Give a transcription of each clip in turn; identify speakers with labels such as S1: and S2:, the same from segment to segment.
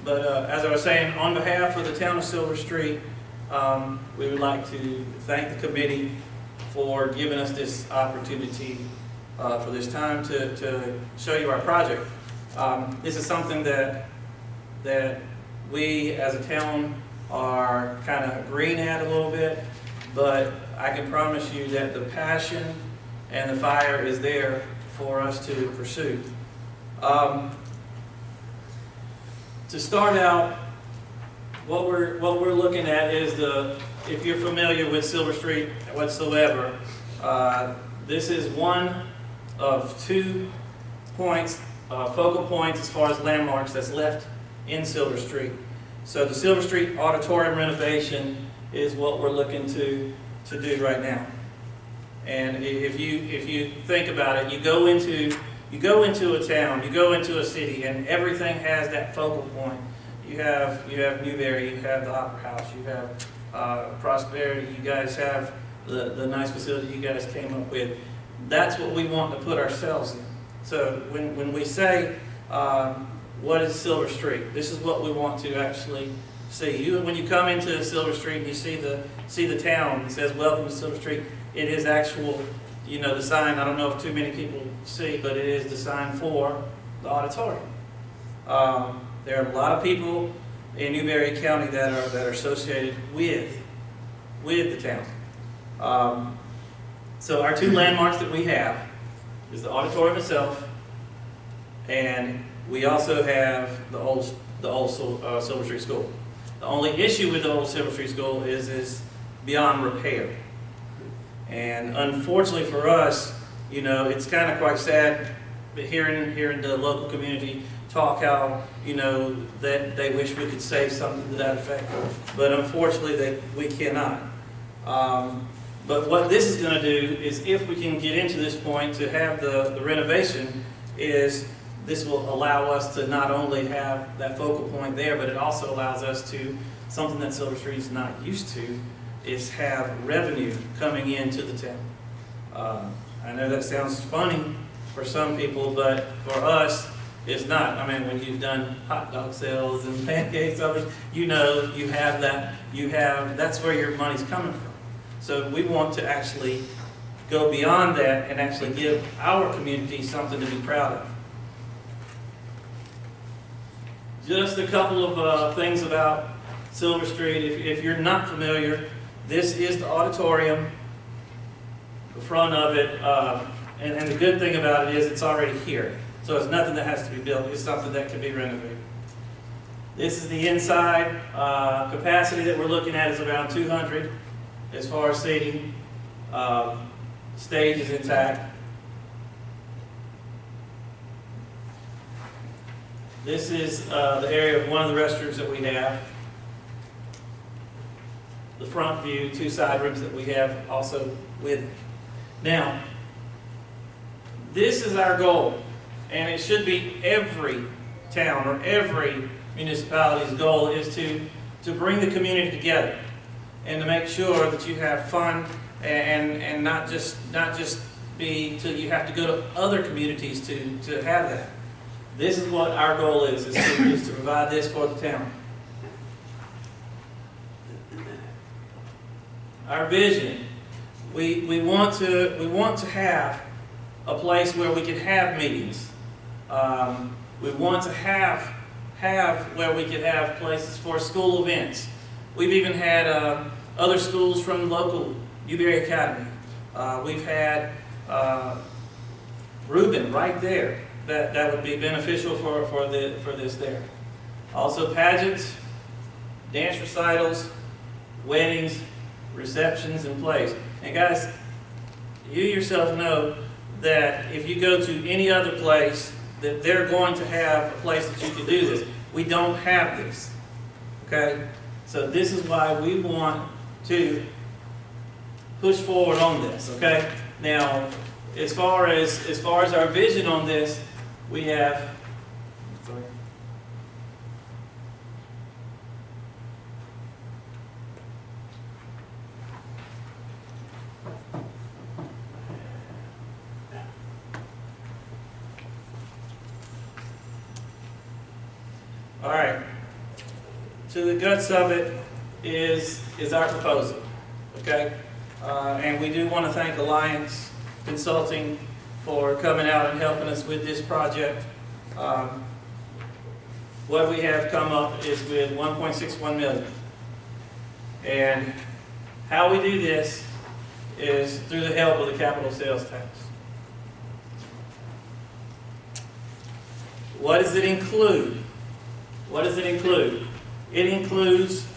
S1: But as I was saying, on behalf of the town of Silver Street, we would like to thank the committee for giving us this opportunity for this time to show you our project. This is something that we as a town are kind of green at a little bit, but I can promise you that the passion and the fire is there for us to pursue. To start out, what we're looking at is if you're familiar with Silver Street whatsoever, this is one of 2 points, focal points as far as landmarks that's left in Silver Street. So the Silverstreet Auditorium renovation is what we're looking to do right now. And if you think about it, you go into a town, you go into a city, and everything has that focal point. You have Newberry, you have the Opera House, you have Prosperity, you guys have the nice facility you guys came up with. That's what we want to put ourselves in. So when we say, what is Silver Street? This is what we want to actually see. When you come into Silver Street and you see the town, it says welcome to Silver Street. It is actual, the sign. I don't know if too many people see, but it is the sign for the auditorium. There are a lot of people in Newberry County that are associated with the town. So our 2 landmarks that we have is the auditorium itself, and we also have the old Silver Street School. The only issue with the old Silver Street School is beyond repair. And unfortunately for us, it's kind of quite sad hearing the local community talk how, that they wish we could save something to that effect. But unfortunately, we cannot. But what this is going to do is, if we can get into this point to have the renovation, is this will allow us to not only have that focal point there, but it also allows us to, something that Silver Street is not used to, is have revenue coming into the town. I know that sounds funny for some people, but for us, it's not. I mean, when you've done hot dog sales and pancakes, you have that. That's where your money's coming from. So we want to actually go beyond that and actually give our community something to be proud of. Just a couple of things about Silver Street. If you're not familiar, this is the auditorium, the front of it, and the good thing about it is it's already here. So it's nothing that has to be built. It's something that can be renovated. This is the inside. Capacity that we're looking at is around 200 as far as seating. Stage is intact. This is the area of one of the restrooms that we have. The front view, 2 side rooms that we have also with it. Now, this is our goal, and it should be every town or every municipality's goal, is to bring the community together and to make sure that you have fun and not just be till you have to go to other communities to have that. This is what our goal is to provide this for the town. Our vision, we want to have a place where we can have meetings. We want to have where we can have places for school events. We've even had other schools from local Newberry Academy. We've had Reuben right there. That would be beneficial for this there. Also pageants, dance recitals, weddings, receptions, and plays. And guys, you yourself know that if you go to any other place, that they're going to have a place that you can do this. We don't have this. Okay? So this is why we want to push forward on this. Okay? Now, as far as our vision on this, we have, all right. to the guts of it is our proposal, okay? And we do want to thank Alliance Consulting for coming out and helping us with this project. What we have come up is with 1.61 million. And how we do this is through the help of the capital sales tax. What does it include? What does it include? It includes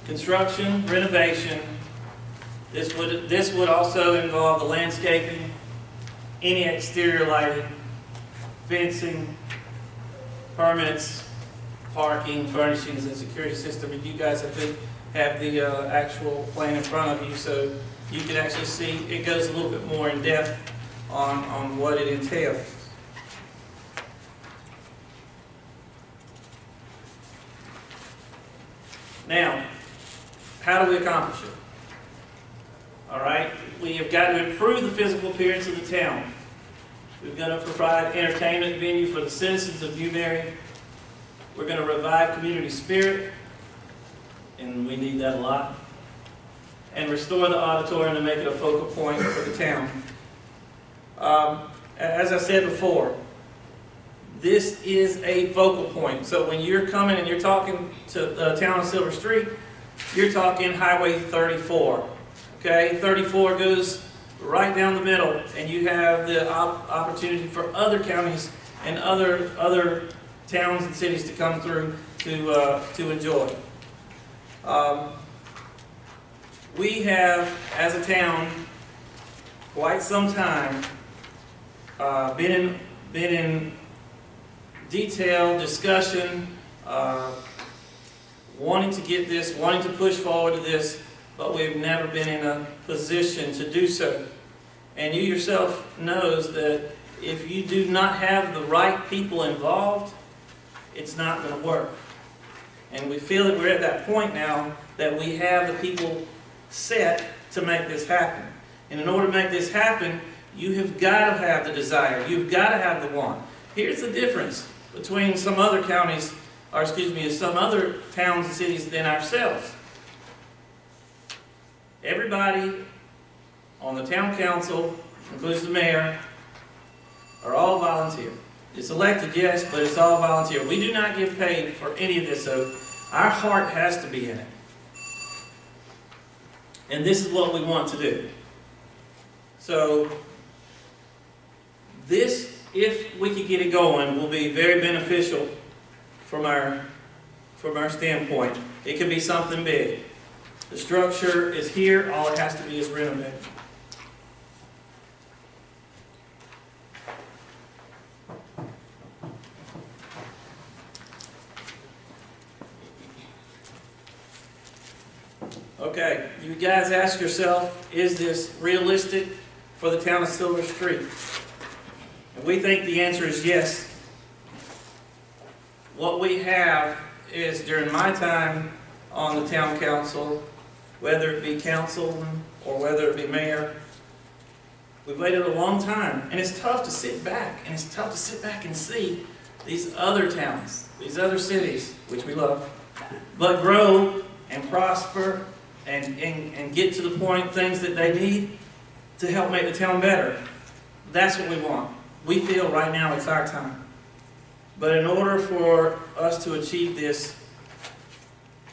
S1: construction, renovation. This would also involve the landscaping, any exterior lighting, fencing, permits, parking, furnishings, and security system. And you guys have the actual plan in front of you, so you can actually see it goes a little bit more in depth on what it entails. Now, how do we accomplish it? All right, we have got to improve the physical appearance of the town. We've got to provide entertainment venue for the citizens of Newberry. We're going to revive community spirit, and we need that a lot. And restore the auditorium to make it a focal point for the town. As I said before, this is a focal point. So when you're coming and you're talking to the town of Silver Street, you're talking Highway 34. Okay, 34 goes right down the middle, and you have the opportunity for other counties and other towns and cities to come through to enjoy. We have, as a town, quite some time been in detailed discussion, wanting to get this, wanting to push forward to this, but we've never been in a position to do so. And you yourself knows that if you do not have the right people involved, it's not going to work. And we feel that we're at that point now that we have the people set to make this happen. And in order to make this happen, you have got to have the desire. You've got to have the want. Here's the difference between some other counties, or excuse me, some other towns and cities than ourselves. Everybody on the town council, includes the mayor, are all volunteer. It's elected, yes, but it's all volunteer. We do not get paid for any of this, so our heart has to be in it. And this is what we want to do. So this, if we could get it going, will be very beneficial from our standpoint. It could be something big. The structure is here, all it has to be is renovated. Okay, you guys ask yourself, is this realistic for the town of Silver Street? And we think the answer is yes. What we have is, during my time on the town council, whether it be councilman or whether it be mayor, we've waited a long time. And it's tough to sit back, and it's tough to sit back and see these other towns, these other cities, which we love, but grow and prosper and get to the point, things that they need to help make the town better. That's what we want. We feel right now it's our time. But in order for us to achieve this,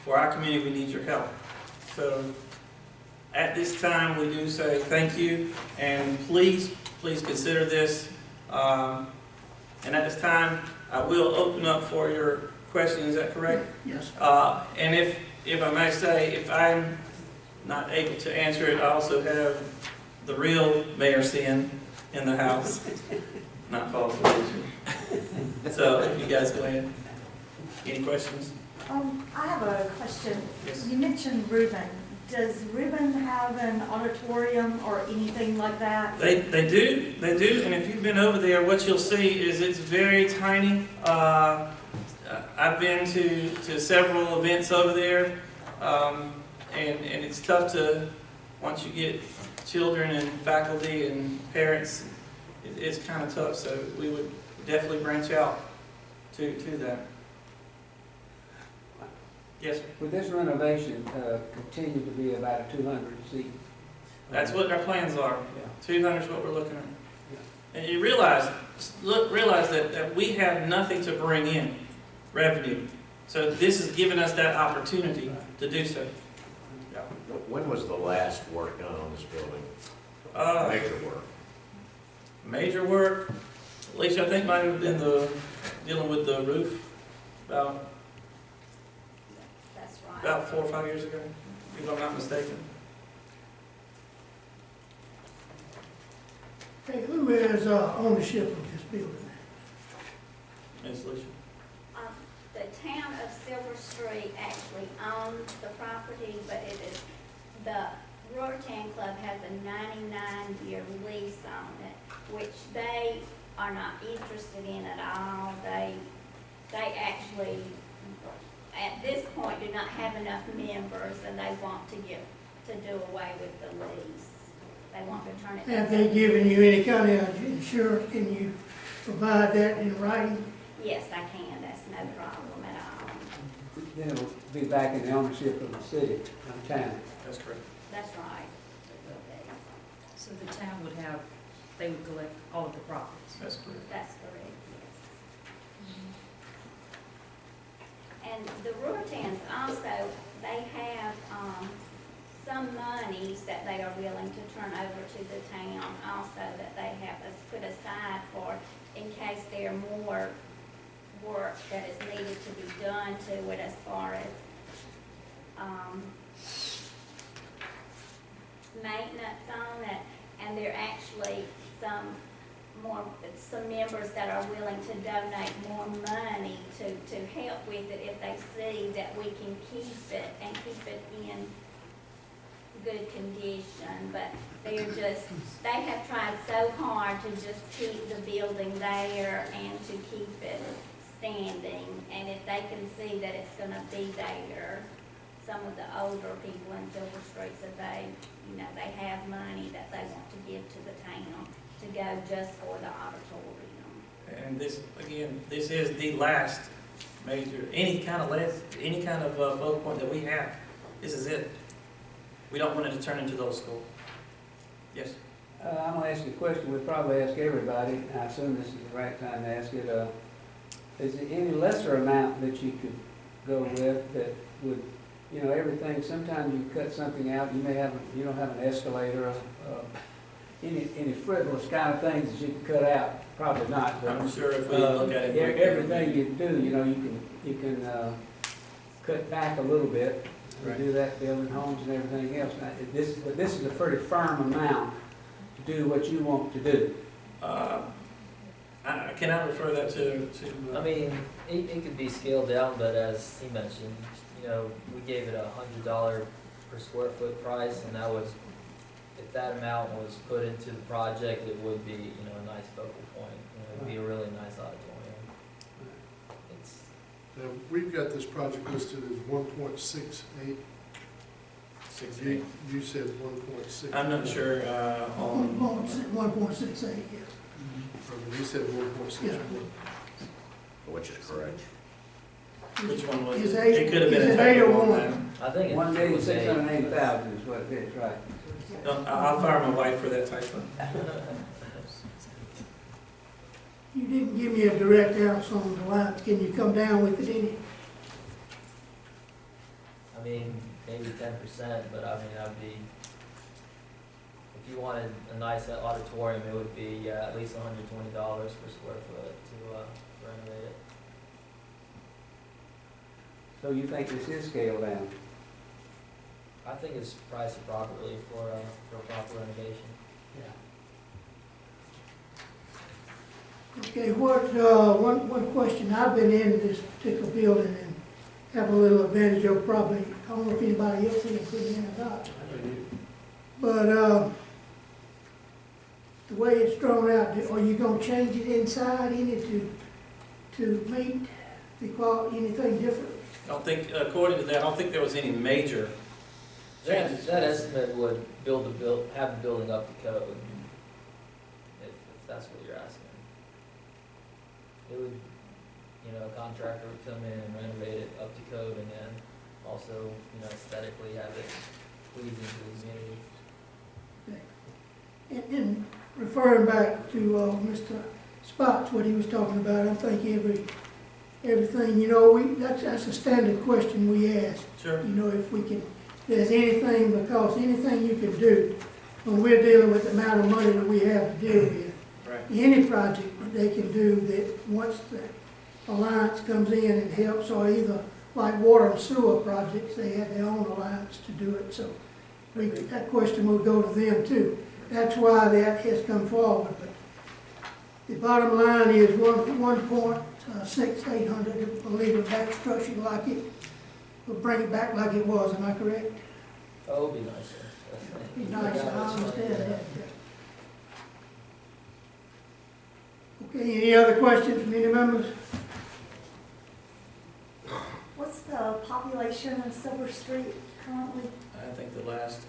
S1: for our community, we need your help. So at this time, we do say thank you, and please consider this. And at this time, I will open up for your questions. Is that correct?
S2: Yes.
S1: And if I may say, if I'm not able to answer it, I also have the real Mayor Sin in the house, not Paul. So if you guys go ahead. Any questions?
S3: I have a question.
S1: Yes.
S3: You mentioned Reuben. Does Reuben have an auditorium or anything like that?
S1: They do, and if you've been over there, what you'll see is it's very tiny. I've been to several events over there, and it's tough to, once you get children and faculty and parents, it's kind of tough, so we would definitely branch out to that. Yes, sir.
S2: Would this renovation continue to be about a 200 seat?
S1: That's what our plans are.
S2: Yeah.
S1: 200 is what we're looking at. And you realize that we have nothing to bring in revenue. So this is giving us that opportunity to do so. Yeah.
S4: When was the last work done on this building? Major work?
S1: Major work, Alicia, I think might have been dealing with the roof about
S5: That's right.
S1: 4 or 5 years ago, if I'm not mistaken.
S6: Hey, who has ownership of this building?
S1: Ms. Alicia.
S5: The town of Silverstreet actually owns the property, but it is, the Rotary Club has a 99-year lease on it, which they are not interested in at all. They actually, at this point, do not have enough members, and they want to do away with the lease. They want to turn it.
S6: Have they given you any kind of insurance? Can you provide that in writing?
S5: Yes, I can. That's no problem at all.
S2: Then it will be back in the ownership of the city, of the town.
S1: That's correct.
S5: That's right. It will be.
S7: So the town would have, they would collect all of the profits.
S1: That's correct.
S5: That's correct, yes. And the Ruritans also, they have, some monies that they are willing to turn over to the town also that they have us put aside for in case there are more work that is needed to be done to it as far as, maintenance on it. And there are actually some members that are willing to donate more money to help with it if they see that we can keep it and keep it in good condition. But they have tried so hard to just keep the building there and to keep it standing. And if they can see that it's gonna be there, some of the older people in Silverstreet said they have money that they want to give to the town to go just for the auditorium.
S1: And this is the last major, any kind of focal point that we have. This is it. We don't want it to turn into those schools. Yes?
S2: I'm going to ask you a question we'll probably ask everybody, and I assume this is the right time to ask it. Is there any lesser amount that you could go with that would, everything, sometimes you cut something out, you don't have an escalator, any frivolous kind of things that you can cut out, probably not. But,
S1: I'm sure if we look at it.
S2: everything you do, you can cut back a little bit. We do that building homes and everything else. Now, this is a pretty firm amount to do what you want to do.
S1: Can I refer that to
S8: I mean, it could be scaled down, but as he mentioned, we gave it $100 per square foot price, and that was, if that amount was put into the project, it would be, a nice focal point. It would be a really nice auditorium.
S9: Now, we've got this project listed as 1.68.
S1: 68?
S9: You said 1.6.
S1: I'm not sure on.
S6: 1.68, yeah.
S9: You said 1.61.
S4: Which is correct.
S1: Which one was
S6: Is
S1: it?
S6: eight-
S1: It could have been
S6: is
S1: a
S6: it eight or
S1: typo on
S6: one?
S1: that.
S8: I think it's
S2: 1,680,000 is what it is, right?
S1: No, I'll fire my wife for that typo.
S6: You didn't give me a direct answer on the lines. Can you come down with it any?
S8: I mean, maybe 10%, but I mean, if you wanted a nice auditorium, it would be at least $120 per square foot to renovate it.
S2: So you think this is scaled down?
S8: I think it's priced appropriately for a proper renovation.
S2: Yeah.
S6: Okay, one question. I've been in this particular building and have a little advantage over probably, I don't know if anybody else has been in or not. But the way it's drawn out, are you gonna change it inside in it to meet the quality, anything different?
S1: I don't think, according to that, I don't think there was any major changes.
S8: That estimate would have the building up to code, if that's what you're asking. It would, a contractor would come in and renovate it up to code, and then also, you know, aesthetically have it pleasing to the community.
S6: And referring back to, Mr. Spots, what he was talking about, I think everything, you know, that's a standard question we ask.
S1: Sure.
S6: You know, if we can, if there's anything, because anything you can do, when we're dealing with the amount of money that we have to deal with,
S1: Right.
S6: any project that they can do that once the alliance comes in and helps, or either like water and sewer projects, they have their own alliance to do it, so that question will go to them too. That's why that has come forward, but the bottom line is 1.6800, I believe, of back structure like it, we'll bring it back like it was, am I correct?
S8: Oh, it'd be nicer.
S6: Be nice, I understand that. Okay, any other questions from any members?
S3: What's the population of Silverstreet currently?
S1: I think the last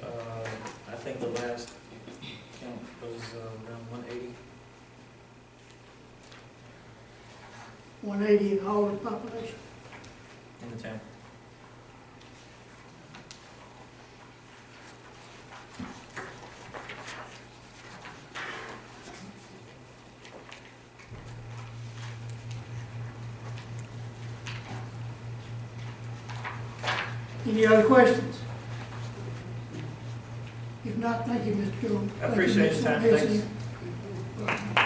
S1: count was around 180.
S6: 180 in all the population.
S1: In the town.
S6: Any other questions? If not, thank you, Mr. Gillum.
S1: I appreciate your time,
S6: Thank you,
S1: thanks.
S6: Ms. Nancy.